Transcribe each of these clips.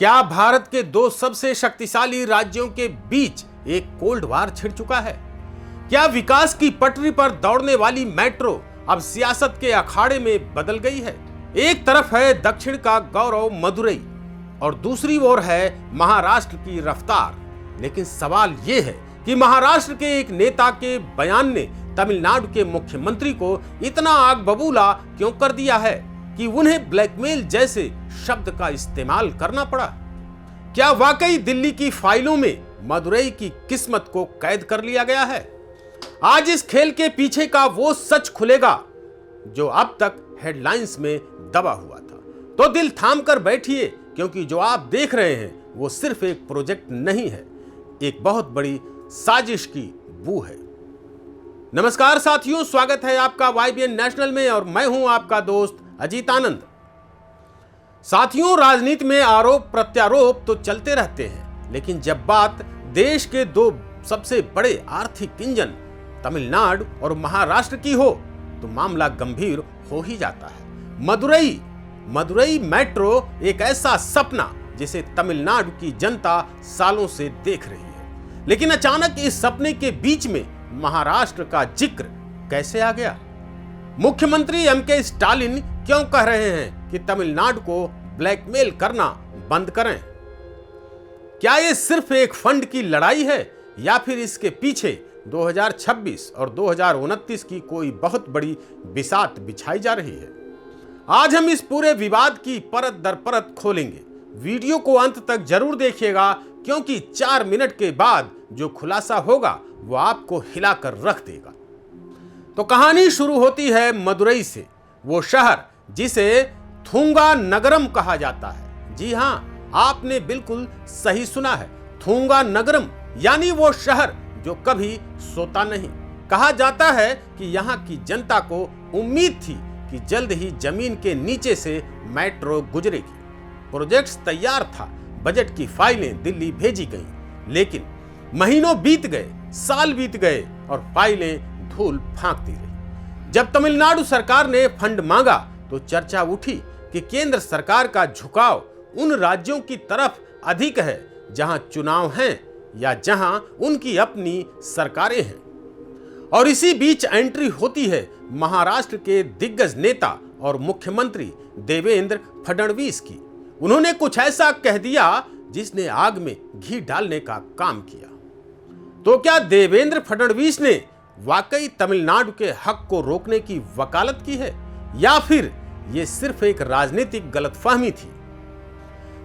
क्या भारत के दो सबसे शक्तिशाली राज्यों के बीच एक कोल्ड वार छिड़ चुका है? क्या विकास की पटरी पर दौड़ने वाली मेट्रो अब सियासत के अखाड़े में बदल गई है? एक तरफ है दक्षिण का गौरव मदुरई और दूसरी ओर है महाराष्ट्र की रफ्तार। लेकिन सवाल यह है कि महाराष्ट्र के एक नेता के बयान ने तमिलनाडु के मुख्यमंत्री को इतना आग बबूला क्यों कर दिया है कि उन्हें ब्लैकमेल जैसे शब्द का इस्तेमाल करना पड़ा? क्या वाकई दिल्ली की फाइलों में मदुरई की किस्मत को कैद कर लिया गया है? आज इस खेल के पीछे का वो सच खुलेगा जो अब तक हेडलाइंस में दबा हुआ था। तो दिल थाम कर बैठिए, क्योंकि जो आप देख रहे हैं वो सिर्फ एक प्रोजेक्ट नहीं है, एक बहुत बड़ी साजिश की बू है। नमस्कार साथियों, स्वागत है आपका YBN नेशनल में और मैं हूं आपका दोस्त अजीत आनंद। साथियों, राजनीति में आरोप प्रत्यारोप तो चलते रहते हैं, लेकिन जब बात देश के दो सबसे बड़े आर्थिक इंजन तमिलनाडु और महाराष्ट्र की हो तो मामला गंभीर हो ही जाता है। मदुरई मेट्रो एक ऐसा सपना जिसे तमिलनाडु की जनता सालों से देख रही है, लेकिन अचानक इस सपने के बीच में महाराष्ट्र का जिक्र कैसे आ गया? मुख्यमंत्री MK स्टालिन क्यों कह रहे हैं कि तमिलनाडु को ब्लैकमेल करना बंद करें? क्या यह सिर्फ एक फंड की लड़ाई है या फिर इसके पीछे 2026 और 2029 की कोई बहुत बड़ी बिसात बिछाई जा रही है? आज हम इस पूरे विवाद की परत दर परत खोलेंगे। वीडियो को अंत तक जरूर देखिएगा, क्योंकि 4 मिनट के बाद जो खुलासा होगा वो आपको हिलाकर रख देगा। तो कहानी शुरू होती है मदुरई से, वो शहर जिसे थूंगा नगरम कहा जाता है। जी हां, आपने बिल्कुल सही सुना है, थूंगा नगरम, यानी वो शहर जो कभी सोता नहीं। कहा जाता है कि यहां की जनता को उम्मीद थी कि जल्द ही जमीन के नीचे से मेट्रो गुजरेगी। प्रोजेक्ट्स तैयार था, बजट की फाइलें दिल्ली भेजी गईं, लेकिन महीनों बीत गए, साल बीत गए और फाइलें धूल फांकती रही। जब तमिलनाडु सरकार ने फंड मांगा तो चर्चा उठी कि केंद्र सरकार का झुकाव उन राज्यों की तरफ अधिक है जहां चुनाव हैं या जहां उनकी अपनी सरकारें हैं। और इसी बीच एंट्री होती है महाराष्ट्र के दिग्गज नेता और मुख्यमंत्री देवेंद्र फडणवीस की। उन्होंने कुछ ऐसा कह दिया जिसने आग में घी डालने का काम किया। तो क्या देवेंद्र फडणवीस ने वाकई तमिलनाडु के हक को रोकने की वकालत की है या फिर यह सिर्फ एक राजनीतिक गलतफहमी थी?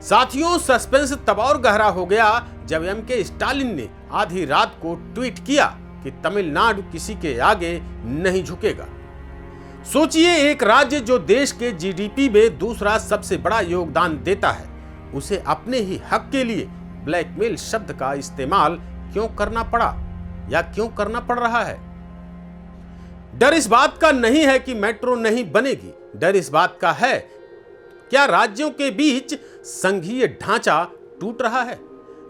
साथियों, सस्पेंस तब और गहरा हो गया जब MK स्टालिन ने आधी रात को ट्वीट किया कि तमिलनाडु किसी के आगे नहीं झुकेगा। सोचिए, एक राज्य जो देश के GDP में दूसरा सबसे बड़ा योगदान देता है, उसे अपने ही हक के लिए ब्लैकमेल शब्द का इस्तेमाल क्यों करना पड़ा या क्यों करना पड़ रहा है? डर इस बात का नहीं है कि मेट्रो नहीं बनेगी, डर इस बात का है क्या राज्यों के बीच संघीय ढांचा टूट रहा है।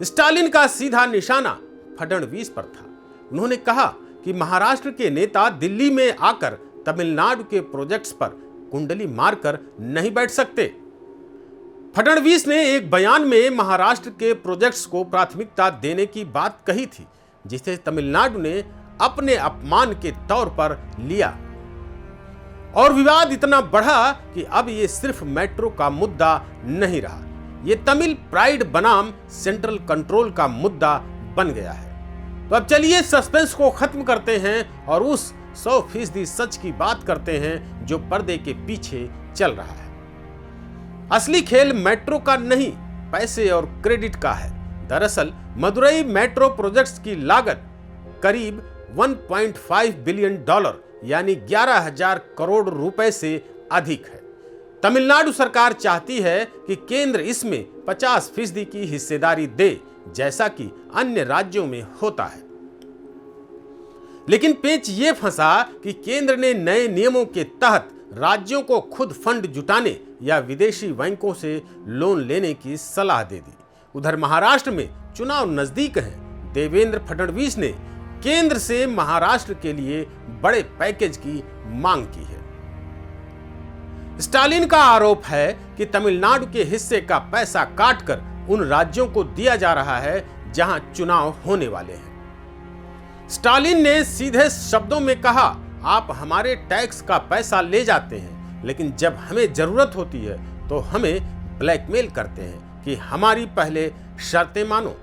स्टालिन का सीधा निशाना फडणवीस पर था। उन्होंने कहा कि महाराष्ट्र के नेता दिल्ली में आकर तमिलनाडु के प्रोजेक्ट्स पर कुंडली मारकर नहीं बैठ सकते। फडणवीस ने एक बयान में महाराष्ट्र के प्रोजेक्ट्स को प्राथमिकता देने की बात कही थी, जिसे तमिलनाडु ने अपने अपमान के तौर पर लिया। और विवाद इतना बढ़ा कि अब यह सिर्फ मेट्रो का मुद्दा नहीं रहा, यह तमिल प्राइड बनाम सेंट्रल कंट्रोल का मुद्दा बन गया है। तो अब चलिए सस्पेंस को खत्म करते हैं और उस 100% सच की बात करते हैं जो पर्दे के पीछे चल रहा है। असली खेल मेट्रो का नहीं, पैसे और क्रेडिट का है। दरअसल मदुरई मेट्रो प्रोजेक्ट्स की लागत करीब $1.5 बिलियन यानी 11,000 करोड़ रुपए से अधिक है। तमिलनाडु सरकार चाहती है कि केंद्र इसमें 50% की हिस्सेदारी दे, जैसा कि अन्य राज्यों में होता है। लेकिन पेच ये फंसा कि केंद्र ने नए नियमों के तहत राज्यों को खुद फंड जुटाने या विदेशी बैंकों से लोन लेने की सलाह दे दी। उधर महाराष्ट्र में चुनाव नजदीक हैं। देवेंद्र फडणवीस ने केंद्र से महाराष्ट्र के लिए बड़े पैकेज की मांग की है। स्टालिन का आरोप है कि तमिलनाडु के हिस्से का पैसा काटकर उन राज्यों को दिया जा रहा है जहां चुनाव होने वाले हैं। स्टालिन ने सीधे शब्दों में कहा, आप हमारे टैक्स का पैसा ले जाते हैं, लेकिन जब हमें जरूरत होती है तो हमें ब्लैकमेल करते हैं कि हमारी पहले शर्तें मानो।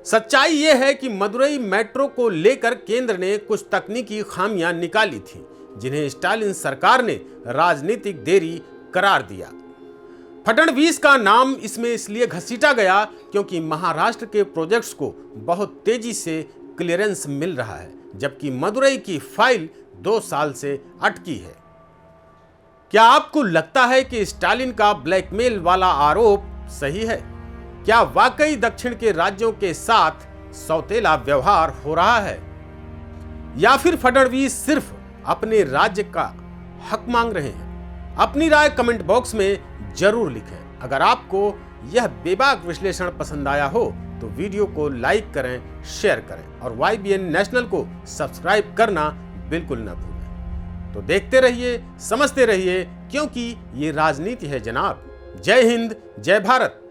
सच्चाई यह है कि मदुरई मेट्रो को लेकर केंद्र ने कुछ तकनीकी खामियां निकाली थी, जिन्हें स्टालिन सरकार ने राजनीतिक देरी करार दिया। फडणवीस का नाम इसमें इसलिए घसीटा गया क्योंकि महाराष्ट्र के प्रोजेक्ट्स को बहुत तेजी से क्लियरेंस मिल रहा है, जबकि मदुरई की फाइल 2 साल से अटकी है। क्या आपको लगता है कि स्टालिन का ब्लैकमेल वाला आरोप सही है? क्या वाकई दक्षिण के राज्यों के साथ सौतेला व्यवहार हो रहा है, या फिर फडणवीस सिर्फ अपने राज्य का हक मांग रहे हैं? अपनी राय कमेंट बॉक्स में जरूर लिखें। अगर आपको यह बेबाक विश्लेषण पसंद आया हो तो वीडियो को लाइक करें, शेयर करें और YBN नेशनल को सब्सक्राइब करना बिल्कुल न भूलें। तो देखते रहिए, समझते रहिए, क्योंकि ये राजनीति है जनाब। जय हिंद, जय भारत।